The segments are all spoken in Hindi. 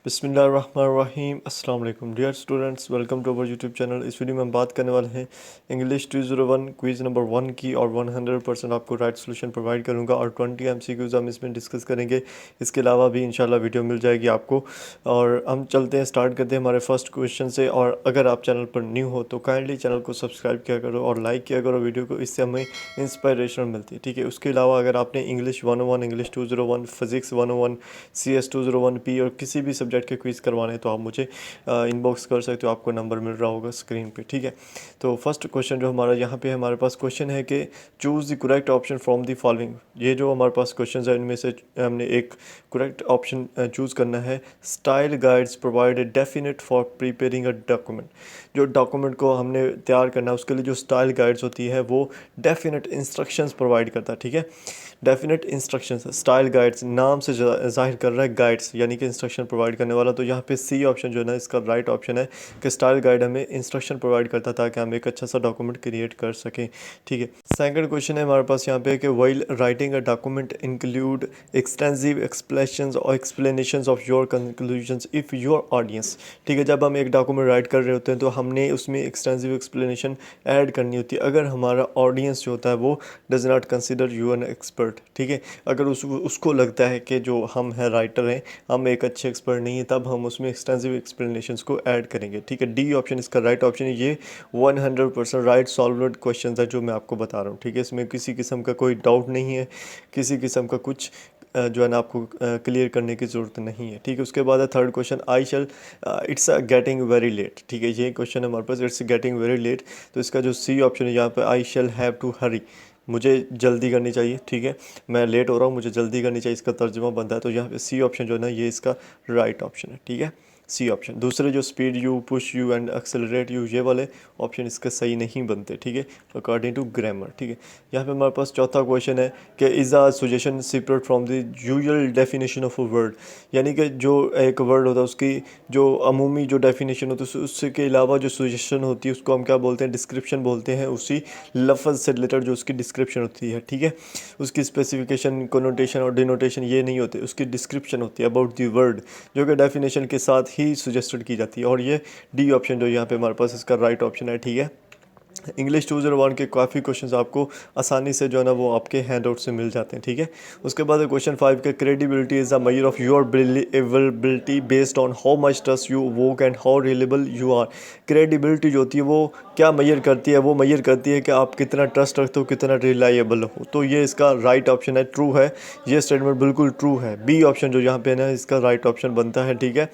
बिस्मिल्लाहिर्रहमानिर्रहीम अस्सलाम वालेकुम dear students, welcome to our YouTube channel. इस वीडियो में हम बात करने वाले हैं इंग्लिश 201 क्विज़ नंबर 1 की और 100% आपको राइट सोल्यूशन प्रोवाइड करूंगा और 20 MCQs हम इसमें डिस्कस करेंगे। इसके अलावा भी इंशाल्लाह वीडियो मिल जाएगी आपको। और हम चलते हैं, स्टार्ट करते हैं हमारे फर्स्ट क्वेश्चन से। और अगर आप चैनल पर न्यू हो तो काइंडली चैनल को सब्सक्राइब किया करो और लाइक किया करो वीडियो को, इससे हमें इंस्पायरेशन मिलती है। ठीक है, उसके अलावा अगर आपने English 101, English 201, physics 101, CS 201P और किसी भी सब्जेक्ट के क्विज़ करवाने हैं तो आप मुझे इनबॉक्स कर सकते हो, आपको नंबर मिल रहा होगा स्क्रीन पे। ठीक है, तो फर्स्ट क्वेश्चन जो हमारा यहाँ पे हमारे पास क्वेश्चन है कि choose the correct option from the following. ये जो हमारे पास क्वेश्चन है इनमें से हमने एक करेक्ट ऑप्शन चूज़ करना है। Style guides provide definite for preparing a document. जो डॉक्यूमेंट को हमने तैयार करना है उसके लिए जो स्टाइल गाइड्स होती है वो डेफिनेट इंस्ट्रक्शंस प्रोवाइड करता है। ठीक है, डेफिनेट इंस्ट्रक्शंस, स्टाइल गाइड्स नाम से जाहिर कर रहा है गाइड्स यानी कि इंस्ट्रक्शन प्रोवाइड करने वाला। तो यहाँ पे सी ऑप्शन जो है ना इसका राइट ऑप्शन है कि स्टाइल गाइड हमें इंस्ट्रक्शन प्रोवाइड करता ताकि हम एक अच्छा सा डॉक्यूमेंट क्रिएट कर सकें। ठीक है, सेकंड क्वेश्चन है हमारे पास यहाँ पे कि while writing a document include extensive explanations और explanations of your conclusions if your audience. ठीक है, जब हम एक डॉक्यूमेंट राइट कर रहे होते हैं तो हमने उसमें एक्सटेंसिव एक्सप्लेनेशन ऐड करनी होती है अगर हमारा ऑडियंस जो होता है वो does not consider you an expert. ठीक है, अगर उसको लगता है कि जो हम हैं राइटर हैं, हम एक अच्छे एक्सपर्ट नहीं है, तब हम उसमें एक्सटेंसिव एक्सप्लेनेशंस को ऐड करेंगे। ठीक है, डी ऑप्शन इसका राइट ऑप्शन है। ये 100% राइट सॉल्व्ड क्वेश्चन है जो मैं आपको बता रहा हूँ। ठीक है, इसमें किसी किस्म का कोई डाउट नहीं है, किसी किस्म का कुछ जो है ना आपको क्लियर करने की ज़रूरत नहीं है। ठीक है, उसके बाद है third question, I shall it's getting very late. ठीक है, ये क्वेश्चन है हमारे पास, इट्स गेटिंग वेरी लेट। तो इसका जो सी ऑप्शन है यहाँ पे, आई शल हैव टू हरी, मुझे जल्दी करनी चाहिए। ठीक है, मैं लेट हो रहा हूँ, मुझे जल्दी करनी चाहिए, इसका तर्जुमा बनता है। तो यहाँ पे सी ऑप्शन जो है ना ये इसका राइट ऑप्शन है। ठीक है, सी ऑप्शन। दूसरे जो speed you, push you and accelerate you, ये वाले ऑप्शन इसके सही नहीं बनते। ठीक है, अकॉर्डिंग टू ग्रामर। ठीक है, यहाँ पे हमारे पास चौथा क्वेश्चन है कि is a suggestion separate from the usual definition of a word. यानी कि जो एक वर्ड होता है उसकी जो अमूमी जो डेफिनेशन होती है उसके अलावा जो सजेशन होती है उसको हम क्या बोलते हैं, डिस्क्रिप्शन बोलते हैं। उसी लफ्ज़ से रिलेटेड जो उसकी डिस्क्रिप्शन होती है। ठीक है, उसकी स्पेसिफिकेशन, कोनोटेशन और डिनोटेशन ये नहीं होते, उसकी डिस्क्रिप्शन होती है अबाउट दी वर्ड, जो कि डेफिनेशन के साथ ही सजेस्टेड की जाती है। और ये डी ऑप्शन जो यहाँ पे हमारे पास इसका राइट ऑप्शन है। ठीक है, इंग्लिश 201 के काफ़ी क्वेश्चंस आपको आसानी से जो है ना वो आपके हैंड आउट से मिल जाते हैं। ठीक है, उसके बाद क्वेश्चन 5 के credibility is a measure of your believability based on how much trust you evoke and how reliable you are. Credibility जो होती है वो क्या मेजर करती है, वो मेजर करती है कि आप कितना ट्रस्ट रखते हो, कितना रिलायबल हो। तो ये इसका राइट ऑप्शन है, ट्रू है, ये स्टेटमेंट बिल्कुल ट्रू है। बी ऑप्शन जो यहाँ पे ना इसका राइट ऑप्शन बनता है। ठीक है,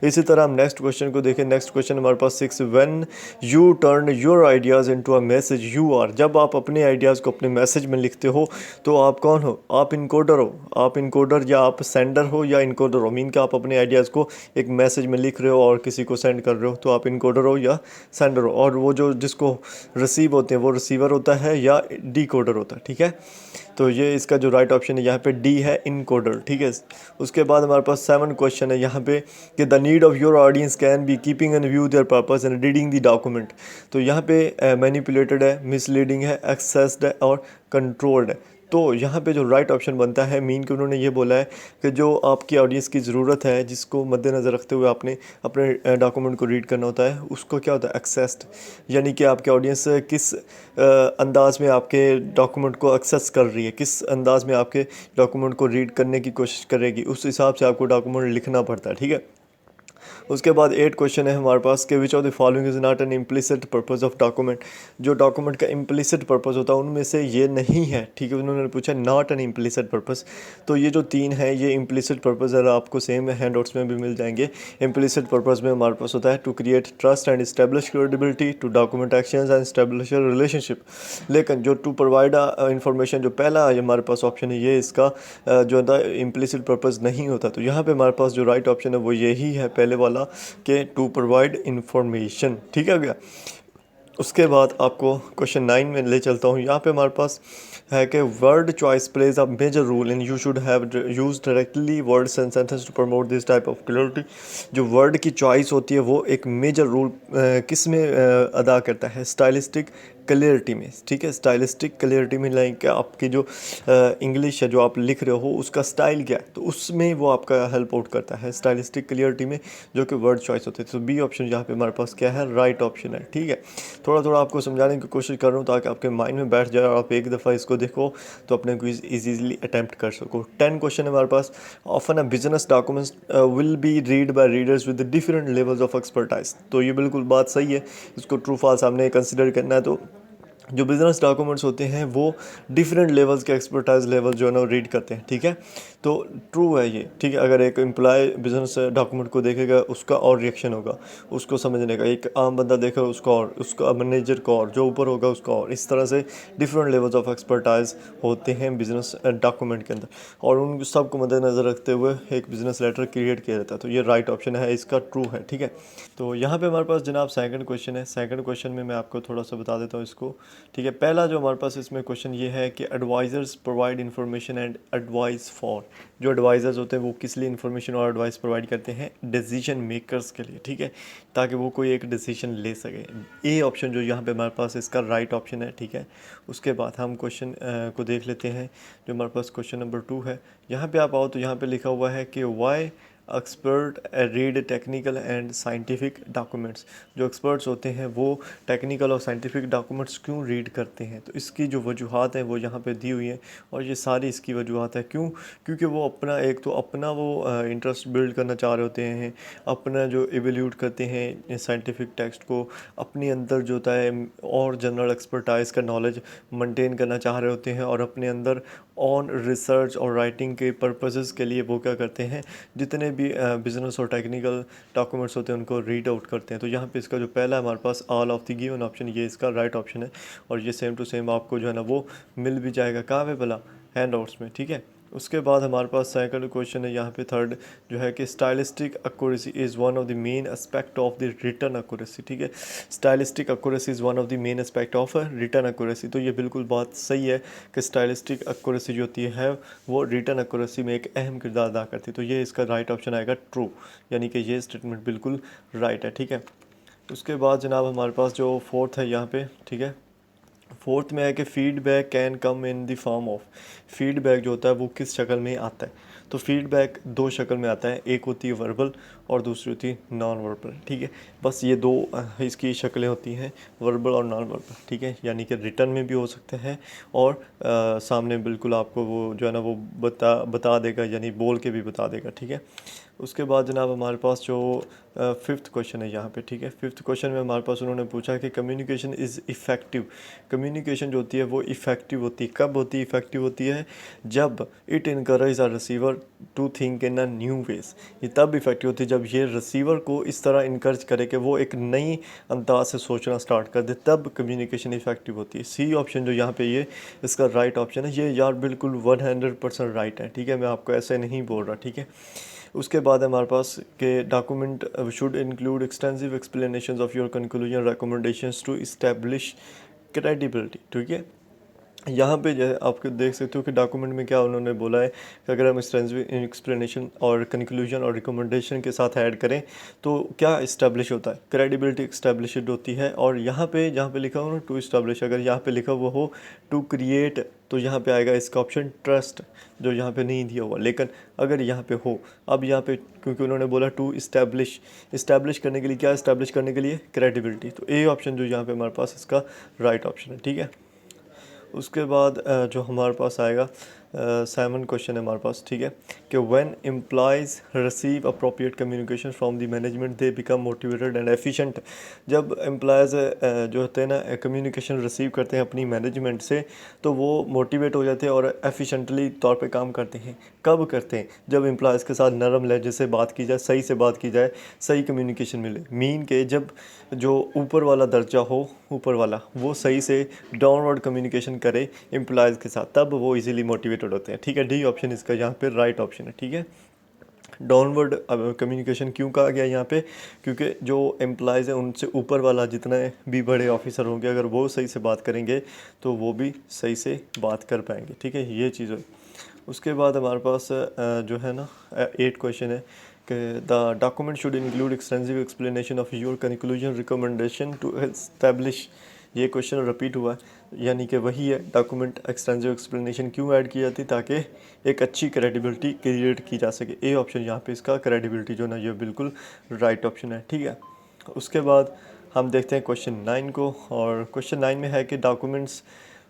इसी तरह हम नेक्स्ट क्वेश्चन को देखें। नेक्स्ट क्वेश्चन हमारे पास 6, when you turn your ideas into a message you are. जब आप अपने आइडियाज़ को अपने मैसेज में लिखते हो तो आप कौन हो, आप इनकोडर हो, आप इनकोडर या आप सेंडर हो या इनकोडर हो। मीन कि आप अपने आइडियाज़ को एक मैसेज में लिख रहे हो और किसी को सेंड कर रहे हो, तो आप इनकोडर हो या सेंडर हो। और वो जो जिसको रिसीव होते हैं वो रिसीवर होता है या डिकोडर होता है। ठीक है, तो ये इसका जो राइट ऑप्शन है यहाँ पे डी है, इनकोडर। ठीक है, उसके बाद हमारे पास 7 क्वेश्चन है यहाँ पे कि the need of your audience can be keeping an view there purpose and reading the document. तो यहाँ पे मैनिपुलेटेड है, मिसलीडिंग है, एक्सेस्ड है और कंट्रोल्ड है। तो यहाँ पे जो राइट ऑप्शन बनता है, मीन कि उन्होंने ये बोला है कि जो आपकी ऑडियंस की ज़रूरत है, जिसको मद्देनज़र रखते हुए आपने अपने डॉक्यूमेंट को रीड करना होता है, उसको क्या होता है, एक्सेस्ड। यानी कि आपके ऑडियंस किस अंदाज में आपके डॉक्यूमेंट को एक्सेस कर रही है, किस अंदाज में आपके डॉक्यूमेंट को रीड करने की कोशिश करेगी, उस हिसाब से आपको डॉक्यूमेंट लिखना पड़ता है। ठीक है, उसके बाद 8 क्वेश्चन है हमारे पास कि which of the following is not an implicit purpose of document. जो डॉक्यूमेंट का इम्प्लिसिट पर्पस होता है उनमें से ये नहीं है। ठीक है, उन्होंने पूछा नॉट एन इम्प्लिसिट पर्पस। तो ये जो 3 है ये इम्प्लिसिट पर्पस है, आपको सेम हैंड आउट्स में भी मिल जाएंगे। इम्प्लिसिट पर्पस में हमारे पास होता है to create trust and establish credibility, to document actions and establish relationship. लेकिन जो टू प्रोवाइड इंफॉर्मेशन जो पहला हमारे पास ऑप्शन है, ये इसका जो है इम्प्लिसिट पर्पस नहीं होता। तो यहाँ पे हमारे पास जो राइट ऑप्शन है वो यही है, पहले वाला, के टू प्रोवाइड इंफॉर्मेशन। ठीक है गया। उसके बाद आपको क्वेश्चन 9 में ले चलता हूँ। यहाँ पे हमारे पास है कि word choice plays a major role in you should have use directly words and sentence to promote this type of clarity. जो वर्ड की चॉइस होती है वो एक मेजर रोल किस में अदा करता है, स्टाइलिस्टिक, क्लियरिटी में, ठीक है, स्टाइलिस्टिक क्लियरिटी में, लाइक आपकी जो इंग्लिश है जो आप लिख रहे हो उसका स्टाइल क्या है, तो उसमें वो आपका हेल्प आउट करता है स्टाइलिस्टिक क्लियरिटी में, जो कि वर्ड चॉइस होते हैं। तो बी ऑप्शन यहाँ पे हमारे पास क्या है, राइट ऑप्शन है, ठीक है। थोड़ा थोड़ा आपको समझाने की कोशिश कर रहा हूँ ताकि आपके माइंड में बैठ जाए और आप एक दफ़ा इसको देखो तो अपने क्विज इजीली अटैम्प्ट कर सको। 10 क्वेश्चन है हमारे पास। Often a business documents will be read by readers with different levels of expertise. तो ये बिल्कुल बात सही है, इसको ट्रू फॉल्स हमने कंसिडर करना है। तो जो बिज़नेस डॉक्यूमेंट्स होते हैं वो डिफरेंट लेवल्स के एक्सपर्टाइज लेवल जो है ना रीड करते हैं, ठीक है। तो ट्रू है ये, ठीक है। अगर एक एम्प्लॉय बिजनेस डॉक्यूमेंट को देखेगा उसका और रिएक्शन होगा उसको समझने का, एक आम बंदा देखेगा उसका और, उसका मैनेजर का और, जो ऊपर होगा उसका और, इस तरह से डिफरेंट लेवल्स ऑफ एक्सपर्टाइज होते हैं बिजनेस डॉक्यूमेंट के अंदर, और उन सबको मद्देनज़र रखते हुए एक बिजनेस लेटर क्रिएट किया जाता है। तो ये राइट ऑप्शन है, इसका ट्रू है, ठीक है। तो यहाँ पे हमारे पास जनाब सेकंड क्वेश्चन है। सेकंड क्वेश्चन में मैं आपको थोड़ा सा बता देता हूँ इसको, ठीक है। पहला जो हमारे पास इसमें क्वेश्चन ये है कि advisers provide information and advice for. जो एडवाइजर्स होते हैं वो किस लिए इन्फॉर्मेशन और एडवाइस प्रोवाइड करते हैं, डिसीजन मेकर्स के लिए, ठीक है, ताकि वो कोई एक डिसीजन ले सके। ए ऑप्शन जो यहाँ पे हमारे पास इसका राइट ऑप्शन है, ठीक है। उसके बाद हम क्वेश्चन को देख लेते हैं जो हमारे पास क्वेश्चन नंबर 2 है। यहाँ पे आप आओ तो यहाँ पे लिखा हुआ है कि why expert read technical and scientific documents. जो एक्सपर्ट्स होते हैं वो टेक्निकल और साइंटिफिक डॉक्यूमेंट्स क्यों रीड करते हैं, तो इसकी जो वजूहात हैं वो यहाँ पे दी हुई हैं, और ये सारी इसकी वजूहात है। क्यों? क्योंकि वो अपना एक तो अपना वो इंटरेस्ट बिल्ड करना चाह रहे होते हैं, अपना जो एवेल्यूट करते हैं साइंटिफिक टेक्स्ट को, अपने अंदर जो होता है और जनरल एक्सपर्टाइज का नॉलेज मेंटेन करना चाह रहे होते हैं, और अपने अंदर ऑन रिसर्च और राइटिंग के पर्पसेस के लिए वो क्या करते हैं, जितने भी बिजनेस और टेक्निकल डॉक्यूमेंट्स होते हैं उनको रीड आउट करते हैं। तो यहाँ पे इसका जो पहला हमारे पास all of the given option, ये इसका राइट ऑप्शन है, और ये सेम टू सेम आपको जो है ना वो मिल भी जाएगा कहाँ पे भला, हैंड आउट्स में, ठीक है। उसके बाद हमारे पास सेकंड क्वेश्चन है यहाँ पे थर्ड, जो है कि stylistic accuracy is one of the main aspect of the return accuracy, ठीक है। Stylistic accuracy is one of the main aspect of return accuracy. तो ये बिल्कुल बात सही है कि स्टाइलिस्टिक एक्यूरेसी जो होती है वो रिटर्न एक्यूरेसी में एक अहम किरदार अदा करती है। तो ये इसका राइट ऑप्शन आएगा ट्रू, यानी कि ये स्टेटमेंट बिल्कुल राइट है, ठीक है। उसके बाद जनाब हमारे पास जो फोर्थ है यहाँ पे, ठीक है, फोर्थ में है कि feedback can come in the form of. Feedback जो होता है वो किस शक्ल में आता है, तो फीडबैक दो शक्ल में आता है, एक होती है वर्बल और दूसरी होती है नॉन वर्बल, ठीक है। बस ये दो इसकी शक्लें होती हैं, वर्बल और नॉन वर्बल, ठीक है। यानी कि रिटर्न में भी हो सकते हैं और सामने बिल्कुल आपको वो जो है ना वो बता देगा, यानी बोल के भी बता देगा, ठीक है। उसके बाद जनाब हमारे पास जो फिफ्थ क्वेश्चन है यहाँ पे, ठीक है। फिफ्थ क्वेश्चन में हमारे पास उन्होंने पूछा कि कम्युनिकेशन इज़ इफ़ेक्टिव। कम्युनिकेशन जो होती है वो इफ़ेक्टिव होती है, कब होती है इफ़ेक्टिव होती है, जब it encourage a receiver to think in a new way. ये तब इफ़ेक्टिव होती है जब ये रिसीवर को इस तरह इनकरेज करे कि वो एक नई अंदाज से सोचना स्टार्ट कर दे, तब कम्युनिकेशन इफ़ेक्टिव होती है। सी ऑप्शन जो यहाँ पे ये इसका राइट ऑप्शन है, ये यार बिल्कुल 100% राइट है, ठीक है। मैं आपको ऐसे नहीं बोल रहा, ठीक है। उसके बाद हमारे पास के document should include extensive explanation of your conclusion recommendations to establish credibility, ठीक है। यहाँ पे जो है आप देख सकते हो कि डॉक्यूमेंट में क्या उन्होंने बोला है कि अगर हम एक्सटेंसिव एक्सप्लेनेशन और कंक्लूजन और रिकमेंडेशन के साथ ऐड करें तो क्या इस्टेब्लिश होता है, क्रेडिबिलिटी इस्टेब्लिश होती है। और यहाँ पे जहाँ पे लिखा हो ना टू इस्टेब्लिश, अगर यहाँ पे लिखा हुआ हो टू क्रिएट, तो यहाँ पे आएगा इसका ऑप्शन ट्रस्ट, जो यहाँ पे नहीं दिया हुआ। लेकिन अगर यहाँ पे हो, अब यहाँ पे क्योंकि उन्होंने बोला टू इस्टेब्लिश करने के लिए, क्या इस्टेब्लिश करने के लिए, क्रेडिबिलिटी। तो ए ऑप्शन जो यहाँ पे हमारे पास इसका राइट ऑप्शन है, ठीक है। उसके बाद जो हमारे पास आएगा सेवन क्वेश्चन है हमारे पास, ठीक है, कि when employees receive appropriate communication from the management they become motivated and efficient. जब एम्प्लॉयज़ जो होते हैं ना कम्युनिकेशन रिसीव करते हैं अपनी मैनेजमेंट से, तो वो मोटिवेट हो जाते हैं और एफिशिएंटली तौर पे काम करते हैं। कब करते हैं? जब एम्प्लॉयज़ के साथ नरम लहजे से बात की जाए, सही से बात की जाए, सही कम्युनिकेशन मिले। मीन के जब जो ऊपर वाला दर्जा हो, ऊपर वाला वो सही से डाउनवर्ड कम्युनिकेशन करे एम्प्लॉयज़ के साथ, तब वो इजीली मोटिवेटेड होते हैं, ठीक है। डी ऑप्शन इसका यहाँ पे राइट ऑप्शन है, ठीक है। डाउनवर्ड कम्युनिकेशन क्यों कहा गया यहाँ पे, क्योंकि जो एम्प्लॉयज़ हैं उनसे ऊपर वाला जितने भी बड़े ऑफिसर होंगे, अगर वो सही से बात करेंगे तो वो भी सही से बात कर पाएंगे, ठीक है। ये चीज़ है। उसके बाद हमारे पास जो है ना 8 क्वेश्चन है कि the document should include extensive explanation of your conclusion recommendation to establish ये क्वेश्चन रिपीट हुआ है, यानी कि वही है। डॉक्यूमेंट एक्सटेंसिव एक्सप्लेनेशन क्यों ऐड की जाती, ताकि एक अच्छी क्रेडिबिलिटी क्रिएट की जा सके। ए ऑप्शन यहाँ पे इसका क्रेडिबिलिटी जो ना, ये बिल्कुल राइट ऑप्शन है, ठीक है। उसके बाद हम देखते हैं क्वेश्चन 9 को, और क्वेश्चन 9 में है कि documents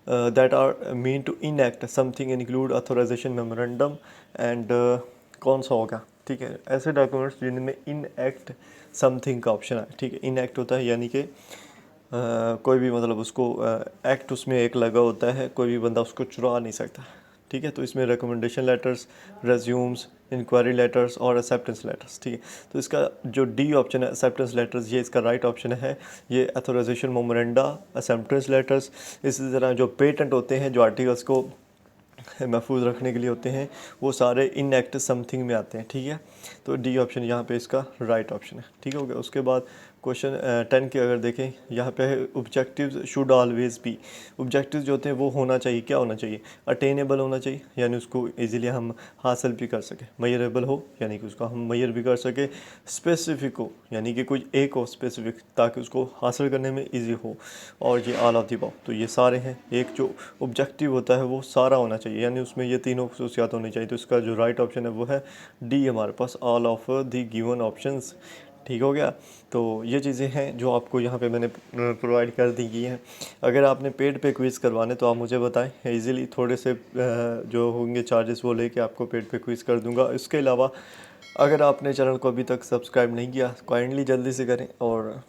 that are mean to enact something include authorization memorandum and कौन सा होगा, ठीक है। ऐसे डॉक्यूमेंट्स जिनमें इनएक्ट समथिंग का ऑप्शन है, ठीक है। इनएक्ट होता है यानी कि कोई भी मतलब उसको एक्ट उसमें एक लगा होता है, कोई भी बंदा उसको चुरा नहीं सकता, ठीक है। तो इसमें recommendation letters, resumes, inquiry letters और एक्सेप्टेंस लेटर्स, ठीक है। तो इसका जो डी ऑप्शन है एक्सेप्टेंस लेटर्स, ये इसका राइट ऑप्शन है। ये अथोराइजेशन मोमोरेंडा, एक्सेप्टेंस लेटर्स, इसी तरह जो पेटेंट होते हैं, जो आर्टिकल्स को महफूज रखने के लिए होते हैं, वो सारे इनएक्ट समथिंग में आते हैं, ठीक है। तो डी ऑप्शन यहाँ पे इसका राइट ऑप्शन है, ठीक हो गया। उसके बाद क्वेश्चन 10 के अगर देखें, यहाँ पे है objectives should always be. Objectives जो होते हैं वो होना चाहिए, क्या होना चाहिए, अटेनेबल होना चाहिए, यानी उसको इजीली हम हासिल भी कर सकें। मेजरेबल हो, यानी कि उसको हम मेजर भी कर सके। स्पेसिफिक हो, यानी कि कोई एक हो स्पेसिफिक, ताकि उसको हासिल करने में ईजी हो। और ये ऑल ऑफ द अबव, तो ये सारे हैं। एक जो ऑब्जेक्टिव होता है वो सारा होना चाहिए, यानी उसमें ये तीनों खसूसियात होनी चाहिए। तो इसका जो राइट ऑप्शन है वो है डी, हमारे पास all of the given options, ठीक हो गया। तो ये चीज़ें हैं जो आपको यहाँ पे मैंने प्रोवाइड कर दी गई हैं। अगर आपने पेड पे क्विज़ करवाने तो आप मुझे बताएं, इजीली थोड़े से जो होंगे चार्जेस वो लेके आपको पेड पे क्विज़ कर दूंगा। इसके अलावा अगर आपने चैनल को अभी तक सब्सक्राइब नहीं किया, काइंडली जल्दी से करें और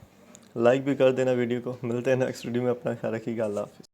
लाइक भी कर देना वीडियो को। मिलते हैं नेक्स्ट वीडियो में, अपना ख्याल रखिएगा। अल्लाह हाफ़िज़।